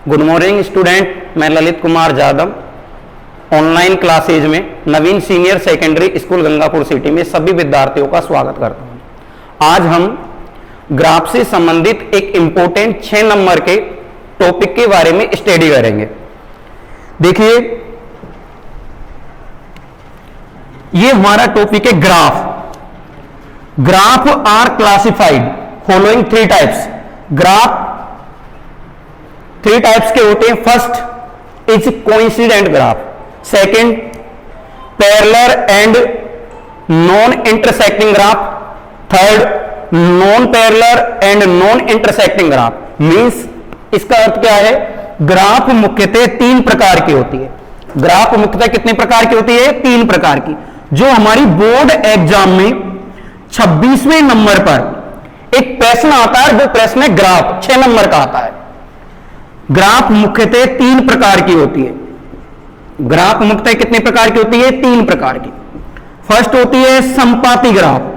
Good morning student, मैं Lalit Kumar Yadav online classes में Naveen senior secondary school Gangapur city में सभी विद्यार्थियों का स्वागत करता हूं। आज हम ग्राफ से संबंधित एक इंपॉर्टेंट 6 नंबर के टॉपिक के बारे में स्टडी करेंगे। देखिए, ये हमारा टॉपिक है graph. Graph are classified following 3 types. Graph 3 types के होते हैं। First is coincident graph, second parallel and non intersecting graph, third non parallel and non intersecting graph. Means इसका अर्थ क्या है? ग्राफ मुख्यतः 3 प्रकार की होती है। ग्राफ मुख्यतः कितने प्रकार की होती है? 3 प्रकार की, जो हमारी बोर्ड एग्जाम में 26वें नंबर पर एक प्रश्न आता है। वो प्रश्न है ग्राफ, 6 नंबर का आता है। ग्राफ मुख्यतः 3 प्रकार की होती है। ग्राफ मुख्यतः कितने प्रकार की होती है? 3 प्रकार की। फर्स्ट होती है संपाती ग्राफ।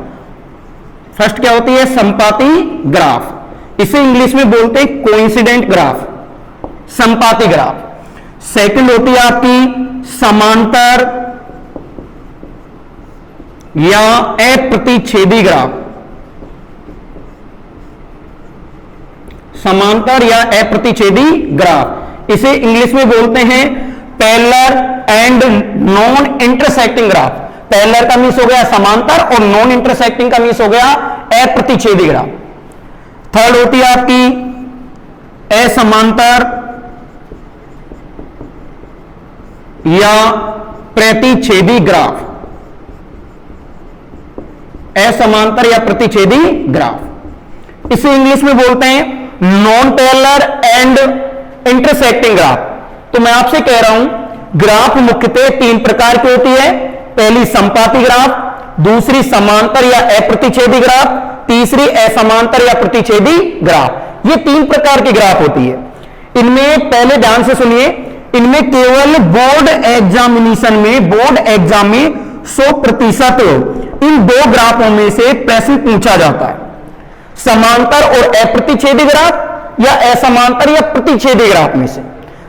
फर्स्ट क्या होती है? संपाती ग्राफ। इसे इंग्लिश में बोलते हैं कोइंसिडेंट ग्राफ, संपाती ग्राफ। सेकंड होती है आपकी समांतर या अप्रतिच्छेदी ग्राफ। समांतर या अप्रतिच्छेदी ग्राफ, इसे इंग्लिश में बोलते हैं parallel and non intersecting graph. Parallel का मीन्स हो गया समांतर और नॉन इंटरसेक्टिंग का मीन्स हो गया अप्रतिच्छेदी ग्राफ। थर्ड होती है आपकी असमांतर या प्रतिच्छेदी ग्राफ। असमांतर या प्रतिच्छेदी ग्राफ, इसे इंग्लिश में बोलते हैं non parallel and intersecting graph. तो मैं आपसे कह रहा हूं, ग्राफ मुख्यतः 3 प्रकार की होती है। पहली संपाती ग्राफ, दूसरी समांतर या अप्रतिच्छेदी ग्राफ, तीसरी असमांतर या प्रतिच्छेदी ग्राफ। ये 3 प्रकार की ग्राफ होती है। इनमें पहले ध्यान से सुनिए, इनमें केवल बोर्ड एग्जामिनेशन में, बोर्ड एग्जाम में 100% इन 2 ग्राफों में से प्रश्न पूछा जाता है। समांतर और अप्रतिच्छेदी ग्राफ या असमांतर या प्रतिच्छेदी ग्राफ में से।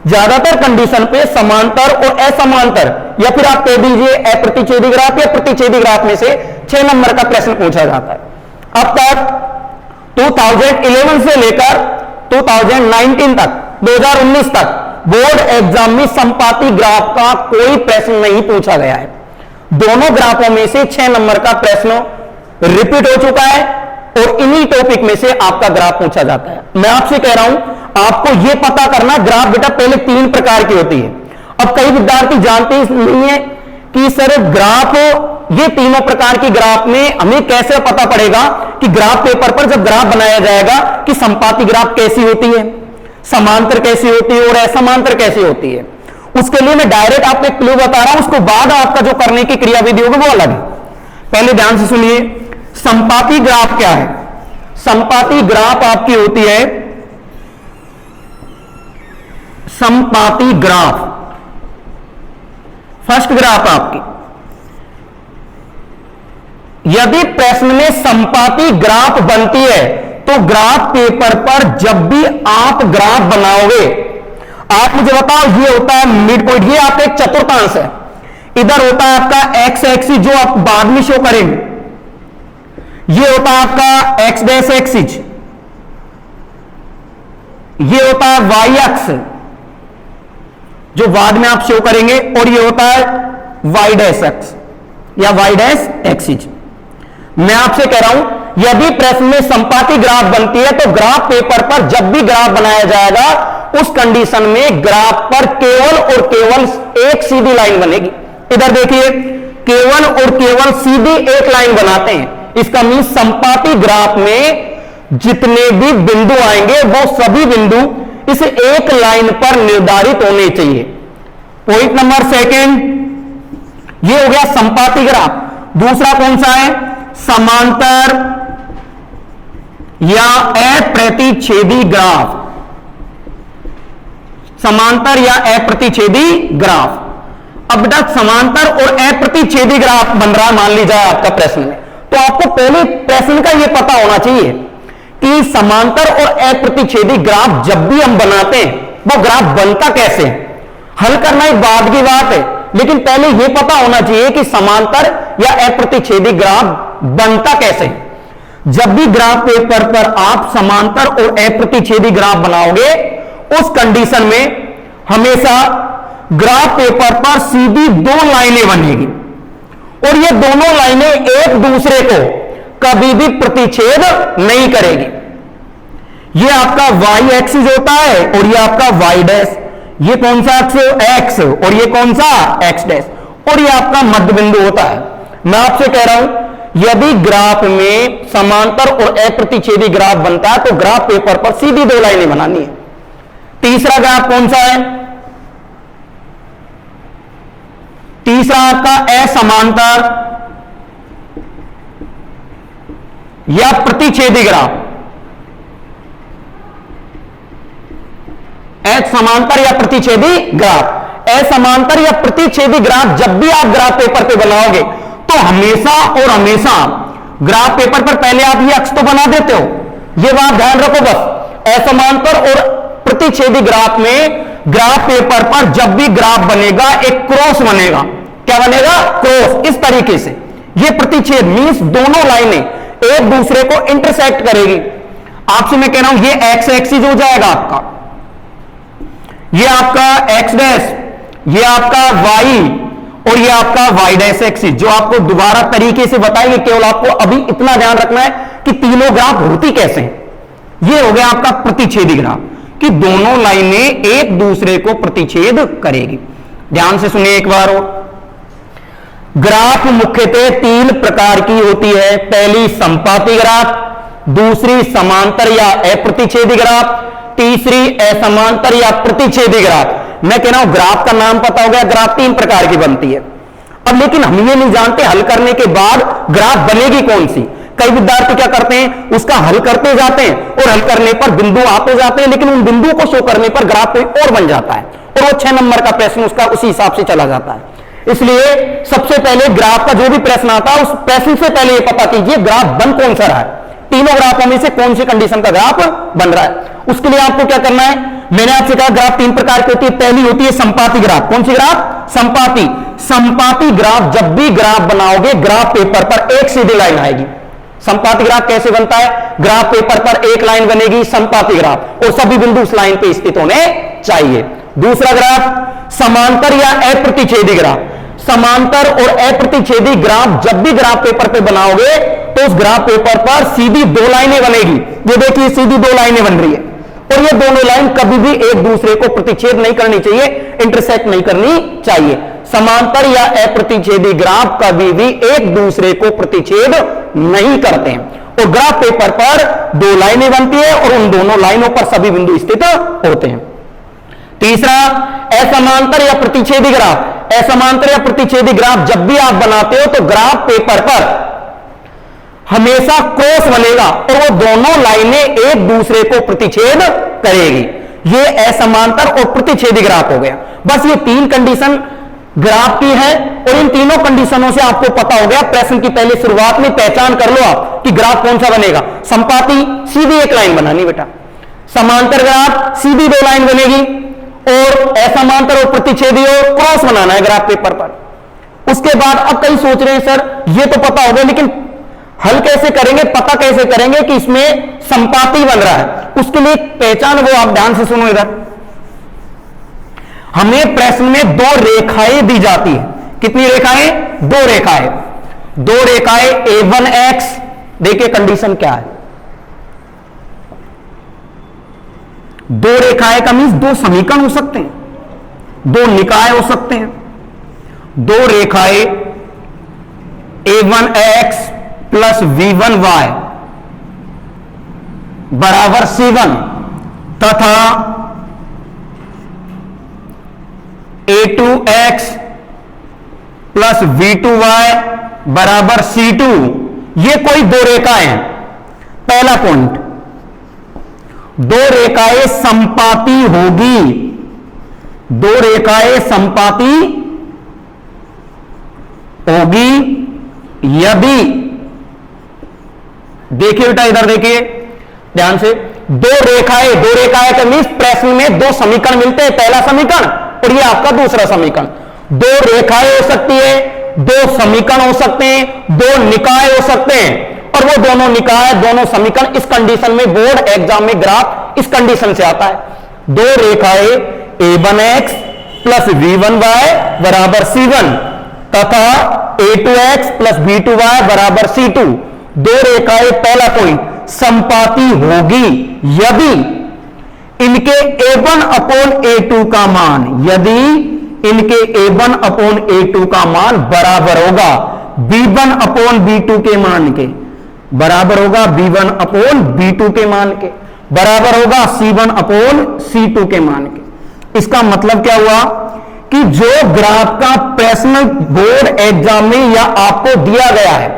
ज्यादातर कंडीशन पे समांतर और असमांतर या फिर आप कह दीजिए अप्रतिच्छेदी ग्राफ या प्रतिच्छेदी ग्राफ में से 6 नंबर का प्रश्न पूछा जाता है। अब तक 2011 से लेकर 2019 तक, 2019 तक बोर्ड एग्जाम में संपाती ग्राफ का कोई प्रश्न नहीं पूछा गया है। दोनों ग्राफों में से 6 नंबर का प्रश्न रिपीट हो चुका है और इन्हीं टॉपिक में से आपका ग्राफ पूछा जाता है। मैं आपसे कह रहा हूं, आपको यह पता करना, ग्राफ बेटा पहले 3 प्रकार की होती है। अब कई विद्यार्थी जानते नहीं है कि सर ग्राफ, ये तीनों प्रकार की ग्राफ में हमें कैसे पता पड़ेगा कि ग्राफ पेपर पर जब ग्राफ बनाया जाएगा कि संपाती ग्राफ कैसी होती है, समांतर कैसी होती है और असमांतर कैसी होती है। उसके लिए मैं डायरेक्ट आपको एक क्लू बता रहा हूं, उसको बाद आपका जो करने की क्रियाविधि होगी वो अलग है। पहले ध्यान से सुनिए, संपाती ग्राफ क्या है? संपाती ग्राफ आपकी होती है, संपाती ग्राफ, फर्स्ट ग्राफ आपकी, यदि प्रश्न में संपाती ग्राफ बनती है तो ग्राफ पेपर पर जब भी आप ग्राफ बनाओगे, आप मुझे बताओ, ये होता है मिड पॉइंट, ये आपका एक चतुर्थांश है, इधर होता है आपका एक्स एक्सिस जो आप बाद में शो करेंगे, ये होता है आपका एक्स डैश एक्सिस, ये होता है वाई एक्स जो बाद में आप शो करेंगे, और ये होता है वाई डैश एक्स या वाई डैश एक्सिस। मैं आपसे कह रहा हूं, यदि प्रश्न में संपाती ग्राफ बनती है तो ग्राफ पेपर पर जब भी ग्राफ बनाया जाएगा उस कंडीशन में ग्राफ पर केवल और केवल एक सीधी लाइन बनेगी। इधर देखिए, केवल और केवल सीधी एक लाइन बनाते हैं। इसका मीन संपाती ग्राफ में जितने भी बिंदु आएंगे वो सभी बिंदु इस एक लाइन पर निर्धारित होने चाहिए। पॉइंट नंबर सेकंड, ये हो गया संपाती ग्राफ। दूसरा कौन सा है? समांतर या अप्रतिच्छेदी ग्राफ। समांतर या अप्रतिच्छेदी ग्राफ। अब बेटा समांतर और अप्रतिच्छेदी ग्राफ बन रहा है, मान लीजिए आपका प्रश्न में, तो आपको पहले प्रश्न का यह पता होना चाहिए कि समांतर और अप्रतिच्छेदी ग्राफ जब भी हम बनाते हैं वो ग्राफ बनता कैसे है। हल करना एक बाद की बात है, लेकिन पहले यह पता होना चाहिए कि समांतर या अप्रतिच्छेदी ग्राफ बनता कैसे है। जब भी ग्राफ पेपर पर आप समांतर और अप्रतिच्छेदी ग्राफ बनाओगे, उस कंडीशन में हमेशा ग्राफ पेपर पर सीधी दो लाइनें बनेगी और ये दोनों लाइनें एक दूसरे को कभी भी प्रतिच्छेद नहीं करेगी। ये आपका y एक्सिस होता है और ये आपका y डैश, ये कौन सा एक्स और ये कौन सा x डैश, और ये आपका मध्य बिंदु होता है। मैं आपसे कह रहा हूं, यदि ग्राफ में समांतर और अप्रतिच्छेदी ग्राफ बनता है तो ग्राफ पेपर पर सीधी दो लाइनें बनानी है। तीसरा ग्राफ कौन सा है? तीसरा आपका असमांतर या प्रतिच्छेदी ग्राफ। असमांतर या प्रतिच्छेदी ग्राफ, असमांतर या प्रतिच्छेदी ग्राफ जब भी आप ग्राफ पेपर पे बनाओगे तो हमेशा और हमेशा ग्राफ पेपर पर पहले आप ये अक्ष तो बना देते हो, ये बात ध्यान रखो बस। असमांतर और प्रतिच्छेदी ग्राफ में ग्राफ पेपर पर जब भी ग्राफ बनेगा एक क्रॉस बनेगा। क्या बनेगा? क्रॉस। इस तरीके से ये प्रतिच्छेद मींस दोनों लाइनें एक दूसरे को इंटरसेक्ट करेगी। आपसे मैं कह रहा हूं ये एक्स एक्सिस हो जाएगा आपका, ये आपका एक्स डैश, ये आपका वाई और ये आपका वाई डैश एक्सिस, जो आपको दोबारा तरीके से बताएंगे। केवल आपको अभी इतना ध्यान रखना है कि तीनों ग्राफ होती कैसे हैं। ये हो गया आपका प्रतिच्छेदी ग्राफ कि दोनों लाइनें एक दूसरे को प्रतिच्छेद करेगी। ध्यान से सुनिए एक बार और। ग्राफ मुख्यतः तीन प्रकार की होती है। पहली संपाती ग्राफ, दूसरी समांतर या अप्रतिच्छेदी ग्राफ, तीसरी असमांतर या प्रतिच्छेदी ग्राफ। मैं कह रहा हूं ग्राफ का नाम पता हो गया, ग्राफ तीन प्रकार की बनती है। अब लेकिन हम ये नहीं जानते हल करने के बाद ग्राफ बनेगी कौन सी। कई विद्यार्थी क्या करते हैं, उसका हल करते जाते हैं और हल करने पर बिंदु आते जाते हैं, लेकिन उन बिंदुओं को शो करने पर ग्राफ कोई और बन जाता है और वो 6 नंबर का प्रश्न उसका उसी हिसाब से चला जाता है। इसलिए सबसे पहले ग्राफ का जो भी प्रश्न आता है उस प्रश्न से पहले ये पता कीजिए ग्राफ बन कौन सा रहा है, तीनों ग्राफों में से कौन सी कंडीशन का ग्राफ बन रहा है। उसके लिए आपको क्या करना है, मैंने आपसे कहा ग्राफ तीन प्रकार की होती है। पहली होती है संपाती ग्राफ। कौन सी ग्राफ? संपाती। संपाती ग्राफ जब भी ग्राफ बनाओगे ग्राफ पेपर पर एक सीधी लाइन आएगी। संपाती ग्राफ कैसे बनता है? ग्राफ पेपर पर एक लाइन बनेगी संपाती ग्राफ और सभी बिंदु उस लाइन पे स्थित होने चाहिए। दूसरा ग्राफ समांतर या अप्रतिच्छेदी ग्राफ। समांतर और अप्रतिच्छेदी ग्राफ जब भी ग्राफ पेपर पे बनाओगे तो उस ग्राफ पेपर पर सीधी दो लाइनें बनेगी। ये देखिए सीधी दो लाइनें बन रही है और ये दोनों लाइन कभी भी एक दूसरे को प्रतिच्छेद नहीं करनी चाहिए, इंटरसेक्ट नहीं करनी चाहिए। समांतर या अप्रतिच्छेदी ग्राफ कभी भी एक दूसरे को प्रतिच्छेद नहीं करते हैं और ग्राफ पेपर पर दो लाइनें बनती है और उन दोनों लाइनों पर सभी बिंदु स्थित होते हैं। तीसरा असमांतर या प्रतिच्छेदी ग्राफ। असमांतर या प्रतिच्छेदी ग्राफ जब भी आप बनाते हो तो ग्राफ पेपर पर हमेशा क्रॉस बनेगा और वो दोनों लाइनें एक दूसरे को प्रतिच्छेद करेगी। ये असमांतर और प्रतिच्छेदी ग्राफ हो गया। बस ये तीन कंडीशन ग्राफ की है और इन तीनों कंडीशनों से आपको पता हो गया। प्रश्न की पहले शुरुआत में पहचान कर लो आप कि ग्राफ कौन सा बनेगा। संपाती सीधी एक लाइन बनानी बेटा, समांतर ग्राफ सीधी दो लाइन बनेगी और असमांतर और प्रतिच्छेदी और क्रॉस बनाना है ग्राफ पेपर पर। उसके बाद अब कई सोच रहे हैं सर ये तो पता हो गया लेकिन हल कैसे करेंगे, पता कैसे करेंगे कि इसमें संपाती बन रहा है। उसके लिए पहचान वो आप ध्यान से सुनो इधर। हमें प्रश्न में दो रेखाएं दी जाती है। कितनी रेखाएं? दो रेखाएं। दो रेखाएं a1x, देखिए कंडीशन क्या है। दो रेखाएं का मीन्स दो समीकरण हो सकते हैं, दो निकाय हो सकते हैं। दो रेखाएं a1x प्लस v1y बराबर c1 तथा a2x प्लस v2y बराबर c2, ये कोई दो रेखाएं हैं। पहला पॉइंट, दो रेखाएं संपाती होगी। दो रेखाएं संपाती होगी यदि, देखिए बेटा इधर देखिए ध्यान से, दो रेखाएं का मीन्स प्रश्न में दो समीकरण मिलते हैं, पहला समीकरण और ये आपका दूसरा समीकरण। दो रेखाएं हो सकती है, दो समीकरण हो सकते हैं, दो निकाय हो सकते हैं, और वो दोनों निकाय दोनों समीकरण इस कंडीशन में बोर्ड एग्जाम में ग्राफ इस कंडीशन से आता है। दो रेखाएं a1x प्लस v1y बराबर c1 तथा a2x प्लस b2y बराबर c2। दो रेखाएं, पहला पॉइंट, संपाती होगी यदि इनके a1 अपॉन a2 का मान, यदि इनके a1 अपॉन a2 का मान बराबर होगा b1 अपॉन b2 के मान के, बराबर होगा b1 अपॉन b2 के मान के, बराबर होगा c1 अपॉन c2 के मान के। इसका मतलब क्या हुआ कि जो ग्राफ का प्रश्न बोर्ड एग्जाम में या आपको दिया गया है,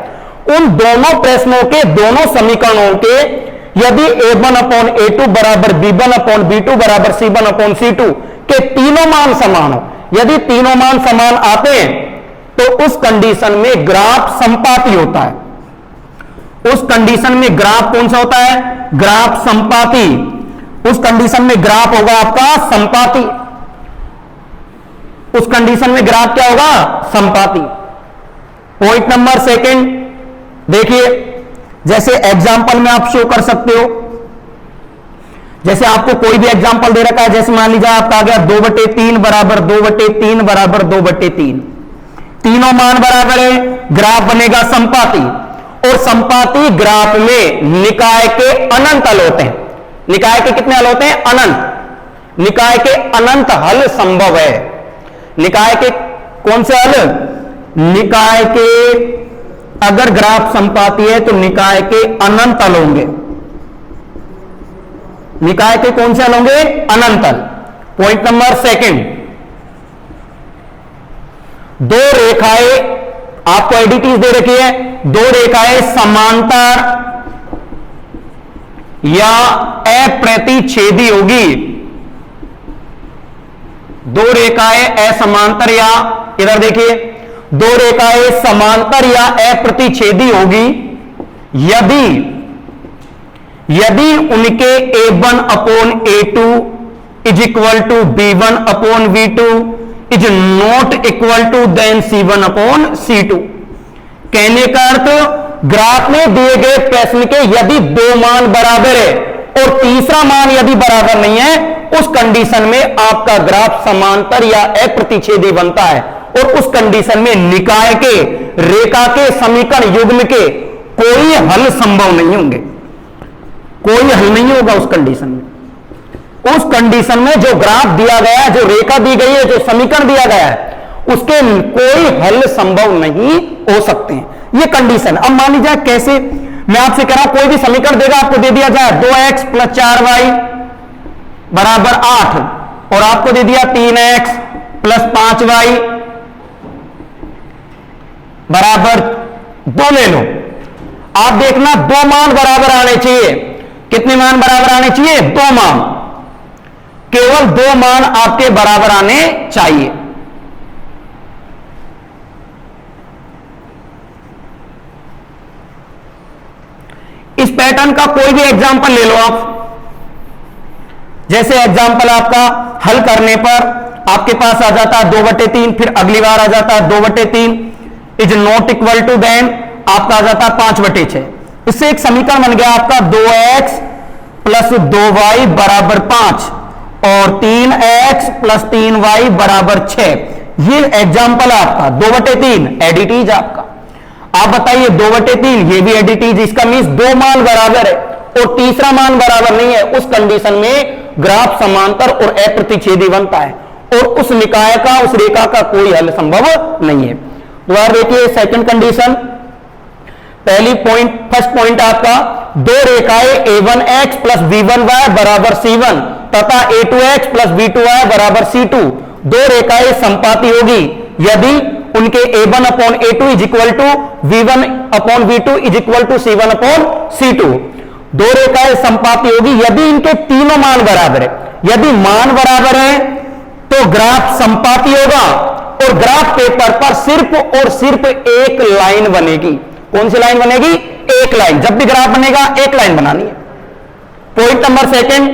उन दोनों प्रश्नों के दोनों समीकरणों के यदि a1 अपॉन a2 बराबर b1 अपॉन b2 बराबर c1 अपॉन c2 के तीनों मान समान हो, यदि तीनों मान समान आते हैं तो उस कंडीशन में ग्राफ संपाती होता है। उस कंडीशन में ग्राफ कौन सा होता है? ग्राफ संपाती। उस कंडीशन में ग्राफ होगा आपका संपाती। उस कंडीशन में ग्राफ क्या होगा? संपाती। पॉइंट नंबर सेकंड देखिए, जैसे एग्जांपल में आप शो कर सकते हो, जैसे आपको कोई भी एग्जांपल दे रखा है, जैसे मान लीजिए आपका आ गया 2/3 बराबर 2/3 बराबर 2/3, तीनों मान बराबर है, ग्राफ बनेगा संपाती। और संपाती ग्राफ में निकाय के अनंत हल होते हैं। निकाय के कितने हल होते हैं? अनंत। निकाय के अनंत हल संभव है। निकाय के कौन से हल? निकाय के, अगर ग्राफ संपाती है तो निकाय के अनंत हल होंगे। निकाय के कौन से हल होंगे? अनंत हल। पॉइंट नंबर सेकंड, दो रेखाएं आपको एडिटीज दे रखी है, दो रेखाएं समांतर या अप्रतिच्छेदी होगी। दो रेखाएं असमांतर या, इधर देखिए, दो रेखाएं समांतर या अप्रतिच्छेदी होगी यदि उनके a1 upon a2 is equal to b1 upon v2 is not equal to then c1 upon c2। कहने का अर्थ, ग्राफ में दिए गए प्रश्न के यदि दो मान बराबर है और तीसरा मान यदि बराबर नहीं है, उस कंडीशन में आपका ग्राफ समांतर या अप्रतिच्छेदी बनता है। और उस कंडीशन में निकाय के, रेखा के समीकरण युग्म के कोई हल संभव नहीं होंगे। कोई हल नहीं होगा उस कंडीशन में। उस कंडीशन में जो ग्राफ दिया गया है, जो रेखा दी गई है, जो समीकरण दिया गया है, उसके कोई हल संभव नहीं हो सकते हैं। ये कंडीशन। अब मान लीजिए कैसे, मैं आपसे कह रहा हूं कोई भी समीकरण देगा, आपको दे दिया जाए 2x प्लस 4y बराबर 8 और आपको दे दिया 3x प्लस 5y बराबर 2 ले लो। आप देखना दो मान बराबर आने चाहिए। कितने मान बराबर आने चाहिए? दो मान। केवल दो मान आपके बराबर आने चाहिए। इस पैटर्न का कोई भी एग्जांपल ले लो आप। जैसे एग्जांपल आपका हल करने पर आपके पास आ जाता है 2/3, फिर अगली बार आ जाता है 2/3 is not equal to then आपका आ जाता है 5/6। इससे एक समीकरण बन गया आपका 2x प्लस 2y बराबर 5 और 3x प्लस 3y बराबर 6। ये एग्जाम्पल आपका 2/3 एडिटीज आपका। आप बताइए 2/3 ये भी एडिटीज, इसका मीन्स दो मान बराबर है और तीसरा मान बराबर नहीं है। उस कंडीशन में ग्राफ समांतर और अप्रतिच्छेदी बनता है और उस निकाय का, उस रेखा का कोई हल संभव नहीं है। दोबारा देखिए सेकंड कंडीशन। पहली पॉइंट, फर्स्ट पॉइंट आपका, दो रेखाएं a1x प्लस b1y बराबर c1 तथा a2x प्लस b2y बराबर c2 दो रेखाएं संपाती होगी यदि उनके a1 upon a2 is equal to v1 upon v2 is equal to c1 upon c2। दो रेखाएं संपाती होगी यदि इनके तीनों मान बराबर है। यदि मान बराबर है तो ग्राफ संपाती होगा और ग्राफ पेपर पर सिर्फ और सिर्फ एक लाइन बनेगी। कौन सी लाइन बनेगी? एक लाइन। जब भी ग्राफ बनेगा एक लाइन बनानी है। पॉइंट नंबर सेकंड,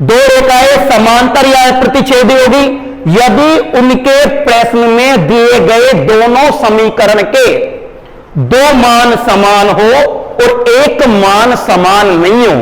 दो रेखाएं समांतर या प्रतिच्छेदी होगी यदि उनके प्रश्न में दिए गए दोनों समीकरण के दो मान समान हो और एक मान समान नहीं हो,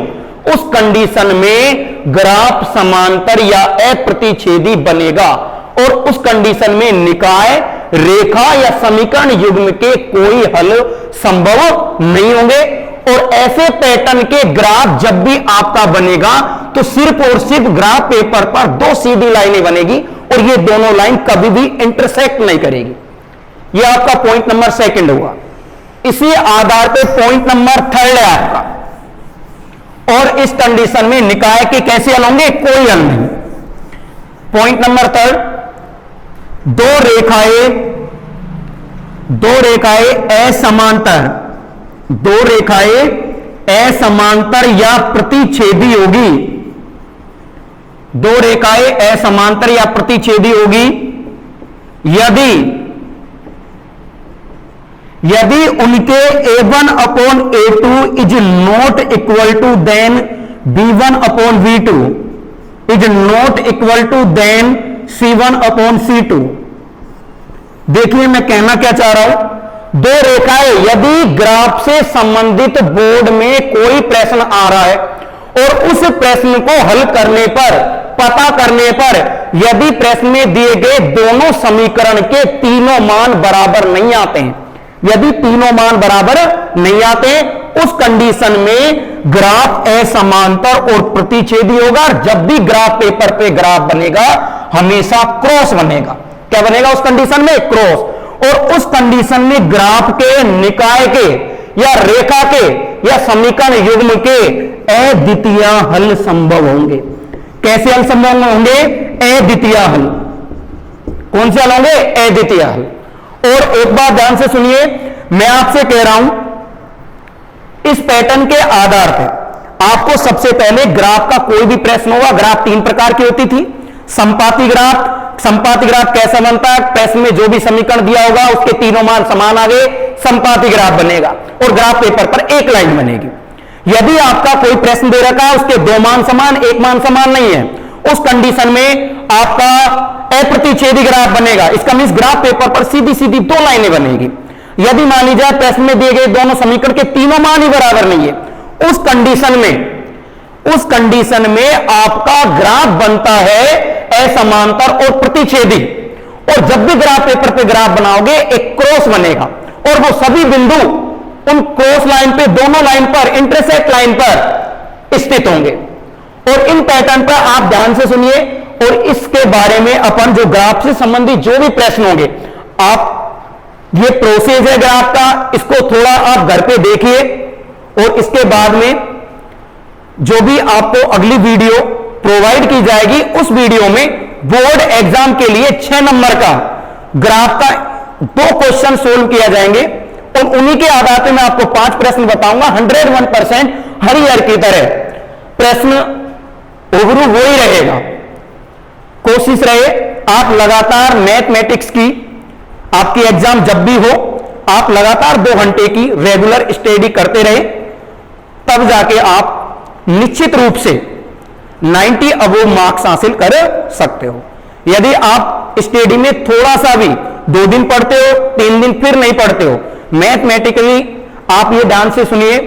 उस कंडीशन में ग्राफ समांतर या अप्रतिच्छेदी बनेगा और उस कंडीशन में निकाय, रेखा या समीकरण युग्म के कोई हल संभव नहीं होंगे। और ऐसे पैटर्न के ग्राफ जब भी आपका बनेगा तो सिर्फ और सिर्फ ग्राफ पेपर पर दो सीधी लाइनें बनेगी और ये दोनों लाइन कभी भी इंटरसेक्ट नहीं करेगी। ये आपका पॉइंट नंबर सेकंड हुआ। इसी आधार पे पॉइंट नंबर थर्ड है आपका, और इस कंडीशन में निकाय के कैसे हल होंगे, कोई हल नहीं। पॉइंट नंबर थर्ड, दो रेखाएं असमांतर, दो रेखाएं असमांतर या प्रतिच्छेदी होगी, दो रेखाएं असमांतर या प्रतिच्छेदी होगी यदि उनके a1 upon a2 is not equal to than b1 upon b2 is not equal to then c1 upon c2। देखिए मैं कहना क्या चाह रहा हूं, दो रेखाएं यदि ग्राफ से संबंधित बोर्ड में कोई प्रश्न आ रहा है और उस प्रश्न को हल करने पर, पता करने पर यदि प्रश्न में दिए गए दोनों समीकरण के तीनों मान बराबर नहीं आते हैं, यदि तीनों मान बराबर नहीं आते उस कंडीशन में ग्राफ असमांतर और प्रतिच्छेदी होगा। जब भी ग्राफ पेपर पे ग्राफ बनेगा हमेशा क्रॉस बनेगा। क्या बनेगा उस कंडीशन में, क्रॉस। और उस कंडीशन में ग्राफ के, निकाय के या रेखा के या समीकरण युग्म के अद्वितीय हल संभव होंगे। कैसे हल संभव होंगे, अद्वितीय हल। कौन से हल होंगे, अद्वितीय हल। और एक बात ध्यान से सुनिए, मैं आपसे कह रहा हूं इस पैटर्न के आधार पर आपको सबसे पहले ग्राफ का कोई भी प्रश्न होगा, ग्राफ तीन प्रकार की होती थी। संपाती ग्राफ, संपाती ग्राफ कैसा बनता है, प्रश्न में जो भी समीकरण दिया होगा उसके तीनों मान समान आ गए, संपाती ग्राफ बनेगा और ग्राफ पेपर पर एक लाइन बनेगी। यदि आपका कोई प्रश्न दे रखा है उसके दो मान समान, एक मान समान नहीं है, उस कंडीशन में आपका अप्रतिच्छेदी ग्राफ बनेगा। इसका मींस ग्राफ पेपर पर सीधी सीधी दो लाइनें बनेगी। यदि मान लीजिए प्रश्न में दिए गए दोनों समीकरण के तीनों मान ही बराबर नहीं है, उस कंडीशन में आपका ग्राफ बनता है असमांतर और प्रतिच्छेदी। और जब भी ग्राफ पेपर पे ग्राफ बनाओगे एक क्रॉस बनेगा और वो सभी बिंदु उन क्रॉस लाइन पे, दोनों लाइन पर, इंटरसेक्ट लाइन पर स्थित होंगे। और इन पैटर्न पर आप ध्यान से सुनिए और इसके बारे में अपन जो ग्राफ से संबंधित जो भी प्रश्न होंगे, आप ये प्रोसेस है ग्राफ का, इसको थोड़ा आप घर पे देखिए और इसके बाद में जो भी आपको अगली वीडियो प्रोवाइड की जाएगी उस वीडियो में बोर्ड एग्जाम के लिए 6 नंबर का ग्राफ का 2 क्वेश्चन सोल्व किया जाएंगे और उन्हीं के आधार पर मैं आपको 5 प्रश्न बताऊंगा। 101% हर ईयर की तरह प्रश्न ओवरऑल वो ही रहेगा। कोशिश रहे आप लगातार मैथमेटिक्स की, आपकी एग्जाम जब भी हो आप लगातार 2 घंटे की रेगुलर स्टडी करते रहे, तब जाके आप निश्चित रूप से 90 अबोव मार्क्स हासिल कर सकते हो। यदि आप स्टडी में थोड़ा सा भी 2 दिन पढ़ते हो, 3 दिन फिर नहीं पढ़ते हो, मैथमेटिकली आप ये ध्यान से सुनिए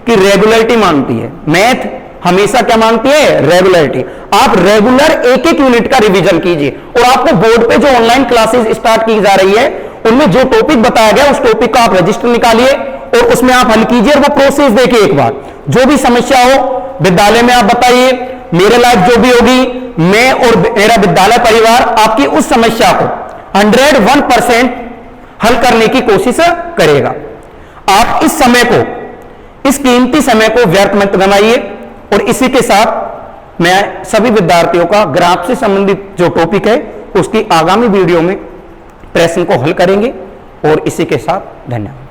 कि रेगुलरिटी मांगती है। मैथ हमेशा क्या मांगती है, रेगुलरिटी। आप रेगुलर एक एक यूनिट का रिवीजन कीजिए और आपको बोर्ड पे जो ऑनलाइन क्लासेस स्टार्ट की जा रही है उनमें जो टॉपिक बताया गया उस टॉपिक का आप रजिस्टर निकालिए और उसमें आप हल कीजिए और वो प्रोसेस देखिए एक बार। जो भी समस्या हो विद्यालय में आप बताइए, मेरे लाइफ जो भी होगी, मैं और मेरा विद्यालय परिवार आपकी उस समस्या को 101% हल करने की कोशिश करेगा। आप इस समय को, इस कीमती समय को व्यर्थ मत गंवाइए। और इसी के साथ मैं सभी विद्यार्थियों का ग्राफ से संबंधित जो टॉपिक है उसकी आगामी वीडियो में प्रश्न को हल करेंगे। और इसी के साथ धन्यवाद।